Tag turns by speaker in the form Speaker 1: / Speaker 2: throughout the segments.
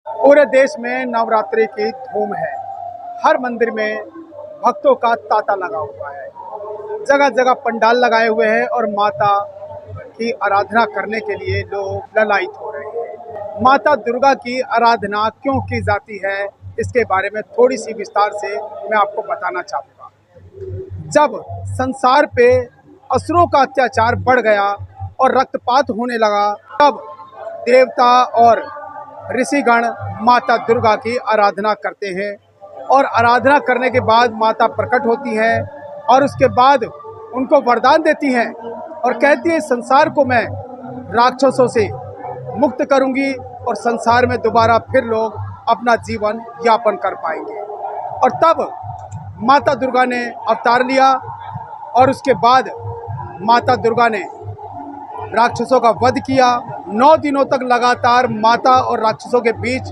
Speaker 1: पूरे देश में नवरात्रि की धूम है। हर मंदिर में भक्तों का तांता लगा हुआ है। जगह जगह पंडाल लगाए हुए हैं और माता की आराधना करने के लिए लोग ललायित हो रहे हैं। माता दुर्गा की आराधना क्यों की जाती है, इसके बारे में थोड़ी सी विस्तार से मैं आपको बताना चाहूँगा। जब संसार पे असुरों का अत्याचार बढ़ गया और रक्तपात होने लगा, तब देवता और ऋषिगण माता दुर्गा की आराधना करते हैं और आराधना करने के बाद माता प्रकट होती हैं और उसके बाद उनको वरदान देती हैं और कहती है संसार को मैं राक्षसों से मुक्त करूंगी और संसार में दोबारा फिर लोग अपना जीवन यापन कर पाएंगे। और तब माता दुर्गा ने अवतार लिया और उसके बाद माता दुर्गा ने राक्षसों का वध किया। 9 दिनों तक लगातार माता और राक्षसों के बीच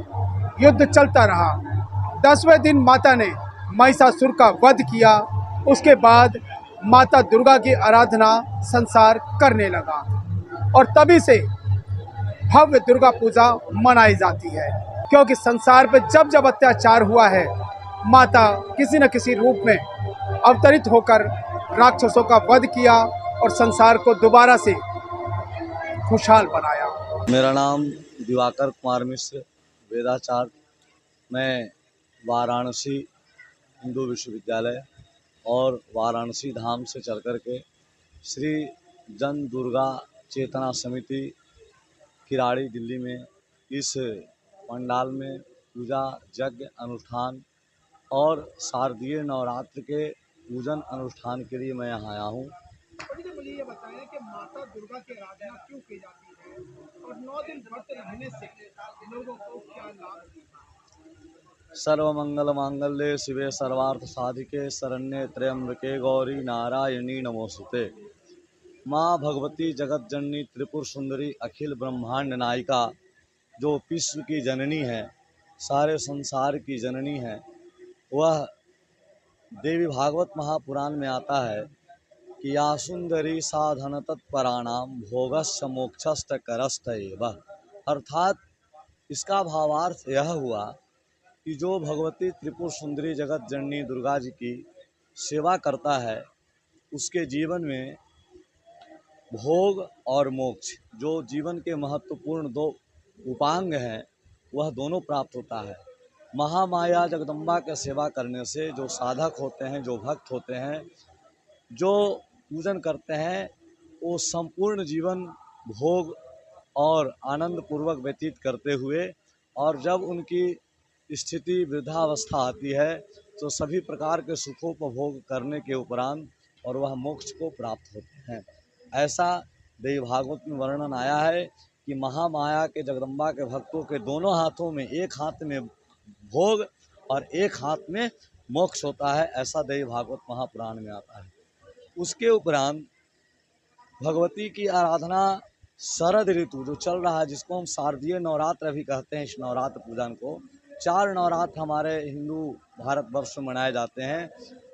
Speaker 1: युद्ध चलता रहा। 10वें दिन माता ने महिषासुर का वध किया। उसके बाद माता दुर्गा की आराधना संसार करने लगा और तभी से भव्य दुर्गा पूजा मनाई जाती है, क्योंकि संसार पे जब जब अत्याचार हुआ है, माता किसी न किसी रूप में अवतरित होकर राक्षसों का वध किया और संसार को दोबारा से खुशहाल बनाया।
Speaker 2: मेरा नाम दिवाकर कुमार मिश्र वेदाचार्य। मैं वाराणसी हिंदू विश्वविद्यालय और वाराणसी धाम से चल कर के श्री जन दुर्गा चेतना समिति किराड़ी दिल्ली में इस पंडाल में पूजा यज्ञ अनुष्ठान और शारदीय नवरात्र के पूजन अनुष्ठान के लिए मैं यहाँ आया हूँ।
Speaker 1: मुझे ये बताएं कि माता दुर्गा की आराधना क्यों की जाती है और 9 दिन व्रत रहने से लोगों को क्या लाभ?
Speaker 2: सर्वमंगल मांगल्ये शिवे सर्वार्थ साधिके शरण्ये त्र्यंबके गौरी नारायणी नमोस्तुते। माँ भगवती जगत जननी त्रिपुर सुंदरी अखिल ब्रह्मांड नायिका, जो विश्व की जननी है, सारे संसार की जननी है, वह देवी भागवत महापुराण में आता है कि या सुंदरी साधन तत्पराणाम भोगस्य मोक्षस्त करस्त एवं। अर्थात इसका भावार्थ यह हुआ कि जो भगवती त्रिपुर सुंदरी जगत जननी दुर्गा जी की सेवा करता है, उसके जीवन में भोग और मोक्ष, जो जीवन के महत्वपूर्ण दो उपांग हैं, वह दोनों प्राप्त होता है। महामाया जगदम्बा के सेवा करने से जो साधक होते हैं, जो भक्त होते हैं, जो पूजन करते हैं, वो संपूर्ण जीवन भोग और आनंद पूर्वक व्यतीत करते हुए, और जब उनकी स्थिति वृद्धावस्था आती है तो सभी प्रकार के सुखोपभोग करने के उपरांत और वह मोक्ष को प्राप्त होते हैं। ऐसा देवी भागवत में वर्णन आया है कि महामाया के जगदम्बा के भक्तों के दोनों हाथों में, एक हाथ में भोग और एक हाथ में मोक्ष होता है। ऐसा देवी भागवत महापुराण में आता है। उसके उपरांत भगवती की आराधना शरद ऋतु जो चल रहा है, जिसको हम शारदीय नवरात्र भी कहते हैं, इस नवरात्र पूजन को 4 नवरात्र हमारे हिंदू भारतवर्ष में मनाए जाते हैं,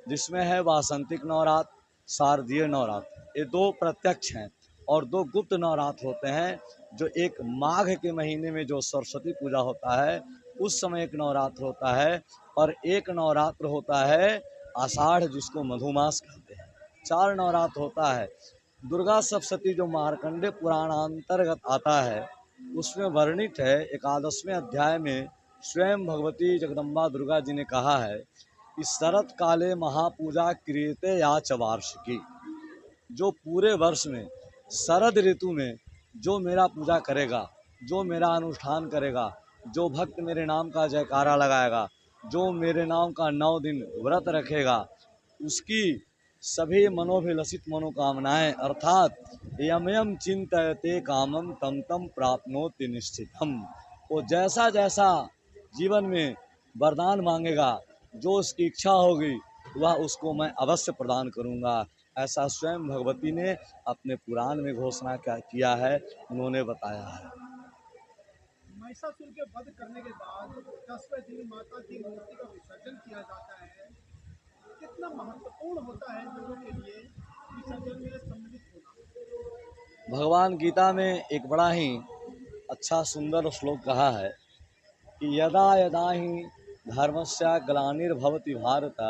Speaker 2: जिसमें है वासंतिक नवरात्र, शारदीय नवरात्र। ये 2 प्रत्यक्ष हैं और 2 गुप्त नवरात्र होते हैं। जो एक माघ के महीने में जो सरस्वती पूजा होता है, उस समय एक नवरात्र होता है, और एक नवरात्र होता है आषाढ़, जिसको मधुमास कहते हैं। 4 नवरात्र होता है। दुर्गा सप्तशती जो मार्कंडे पुराणांतर्गत आता है, उसमें वर्णित है 11वें अध्याय में स्वयं भगवती जगदम्बा दुर्गा जी ने कहा है कि शरत काले महापूजा क्रियते या च वार्षिकी। जो पूरे वर्ष में शरद ऋतु में जो मेरा पूजा करेगा, जो मेरा अनुष्ठान करेगा, जो भक्त मेरे नाम का जयकारा लगाएगा, जो मेरे नाम का 9 दिन व्रत रखेगा, उसकी सभी मनोभिलषित मनोकामनाएं, अर्थात यम यम चिंतयते कामम तम तम प्राप्नोति निश्चितम। वो जैसा जैसा जीवन में वरदान मांगेगा, जो उसकी इच्छा होगी, वह उसको मैं अवश्य प्रदान करूंगा। ऐसा स्वयं भगवती ने अपने पुराण में घोषणा किया है, उन्होंने बताया है।
Speaker 1: महिषासुर के वध करने के बाद 10वें दिन माता की मूर्ति का विसर्जन किया जाता है। कितना महत्वपूर्ण होता है लोगों के लिए विसर्जन में सम्मिलित होना।
Speaker 2: भगवान गीता में एक बड़ा ही अच्छा सुंदर श्लोक कहा है कि यदा यदा ही धर्मस्य ग्लानिर्भवति भारत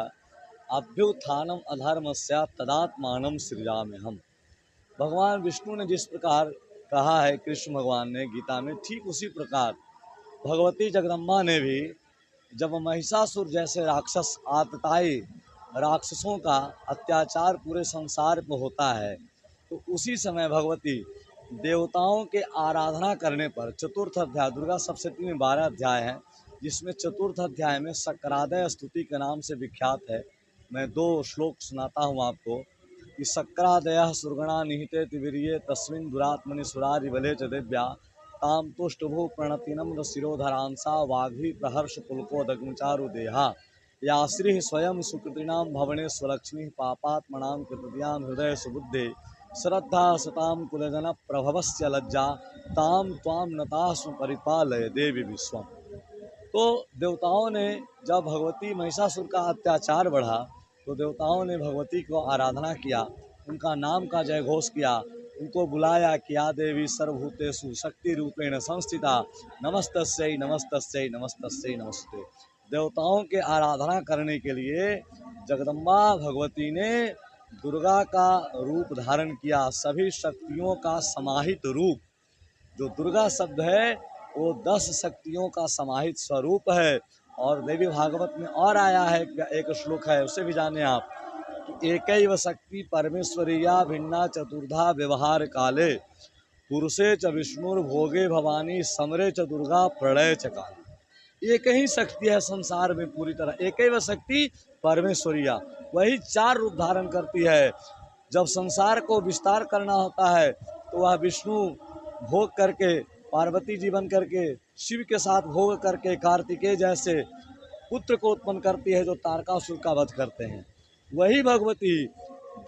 Speaker 2: अभ्युत्थानम अधर्मस्य तदात्मानं सृजाम्यहम्। भगवान विष्णु ने जिस प्रकार कहा है कृष्ण भगवान ने गीता में, ठीक उसी प्रकार भगवती जगदम्बा ने भी जब महिषासुर जैसे राक्षस आतताई राक्षसों का अत्याचार पूरे संसार पर होता है, तो उसी समय भगवती देवताओं के आराधना करने पर चतुर्थ अध्याय, दुर्गा सप्तशती में 12 अध्याय हैं, जिसमें चतुर्थ अध्याय में सक्रादय स्तुति के नाम से विख्यात है। मैं 2 श्लोक सुनाता हूँ आपको कि सक्रादयः सुरगणा निहिते तिवीर्ये तस्मिन् दुरात्मनि सुरारिबले च दिव्या ताम तुष्टभू प्रणतिनम्र शिरोधरांसा वाघ्वी प्रहर्ष पुलको दग्मचारु देहा या श्री स्वयं सुकृतिनां भवने स्वलक्ष्मी पापात्मनां कृतज्ञां हृदय सुबुद्धे श्रद्धा सताम कुलजन प्रभवस्य लज्जा ताम त्वां नतास्म परिपालय देवी विश्वम। तो देवताओं ने जब भगवती महिषासुर का अत्याचार बढ़ा तो देवताओं ने भगवती को आराधना किया, उनका नाम का जय घोष किया, उनको बुलाया कि या देवी सर्वभूतेषु शक्ति रूपेण संस्थिता नमस्तस्यै नमस्तस्यै नमस्तस्यै नमस्ते। देवताओं के आराधना करने के लिए जगदम्बा भगवती ने दुर्गा का रूप धारण किया, सभी शक्तियों का समाहित रूप। जो दुर्गा शब्द है वो 10 शक्तियों का समाहित स्वरूप है। और देवी भागवत में और आया है, एक श्लोक है, उसे भी जाने आप कि एकैव शक्ति परमेश्वरिया भिन्ना चतुर्धा व्यवहार काले पुरुषे च विष्णुर्भोगे भवानी समरे च दुर्गा प्रलय च काले। एक ही शक्ति है संसार में पूरी तरह, एकैव शक्ति परमेश्वरिया, वही 4 रूप धारण करती है। जब संसार को विस्तार करना होता है तो वह विष्णु भोग करके, पार्वती जी बन करके, शिव के साथ भोग करके कार्तिकेय जैसे पुत्र को उत्पन्न करती है जो तारकासुर का वध करते हैं। वही भगवती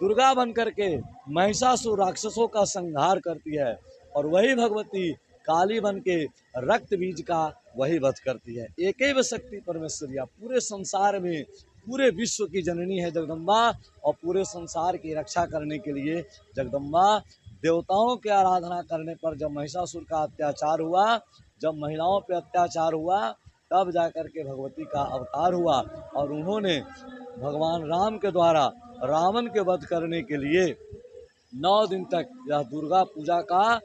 Speaker 2: दुर्गा बन करके महिषासुर राक्षसों का संहार करती है, और वही भगवती काली बन के रक्त बीज का वही वध करती है। एकैव शक्ति परमेश्वरिया, पूरे संसार में पूरे विश्व की जननी है जगदम्बा, और पूरे संसार की रक्षा करने के लिए जगदम्बा देवताओं के आराधना करने पर जब महिषासुर का अत्याचार हुआ, जब महिलाओं पे अत्याचार हुआ, तब जाकर के भगवती का अवतार हुआ और उन्होंने भगवान राम के द्वारा रावण के वध करने के लिए 9 दिन तक यह दुर्गा पूजा का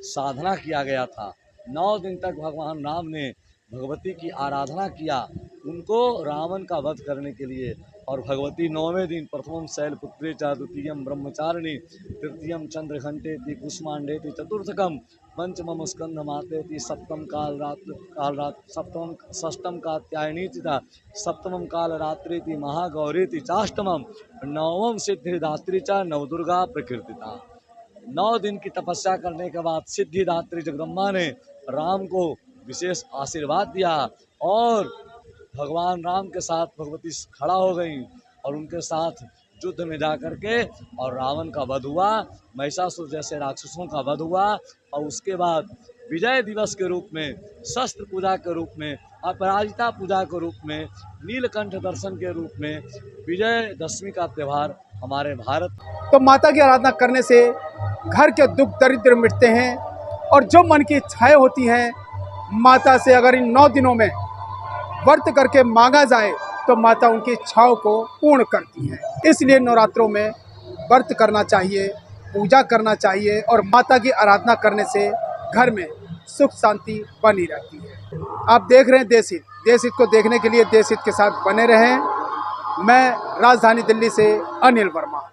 Speaker 2: साधना किया गया था। 9 दिन तक भगवान राम ने भगवती की आराधना किया, उनको रावण का वध करने के लिए। और भगवती 9वें दिन प्रथमम शैलपुत्री च, द्वितीयम ब्रह्मचारिणी, तृतीयम चंद्रघंटेति कुष्मांडेति, चतुर्थकम पंचमम स्कंध मातेति, सप्तम सप्तम षष्टम कात्यायनी च, सप्तमम कालरात्रिति महागौरीति, चाष्टमम नवम सिद्धिदात्री च, नवदुर्गा प्रकीर्तिता। 9 दिन की तपस्या करने के बाद सिद्धिदात्री जगदम्बा ने राम को विशेष आशीर्वाद दिया और भगवान राम के साथ भगवती खड़ा हो गई और उनके साथ युद्ध में जाकर के और रावण का वध हुआ, महिषासुर जैसे राक्षसों का वध हुआ। और उसके बाद विजय दिवस के रूप में, शस्त्र पूजा के रूप में, अपराजिता पूजा के रूप में, नीलकंठ दर्शन के रूप में विजयदशमी का त्यौहार हमारे भारत।
Speaker 1: तो माता की आराधना करने से घर के दुख दरिद्र मिटते हैं और जो मन की इच्छाएं होती हैं माता से अगर इन 9 दिनों में व्रत करके मांगा जाए तो माता उनकी इच्छाओं को पूर्ण करती है। इसलिए नवरात्रों में व्रत करना चाहिए, पूजा करना चाहिए और माता की आराधना करने से घर में सुख शांति बनी रहती है। आप देख रहे हैं देश हित को देखने के लिए देश हित के साथ बने रहें। मैं राजधानी दिल्ली से अनिल वर्मा।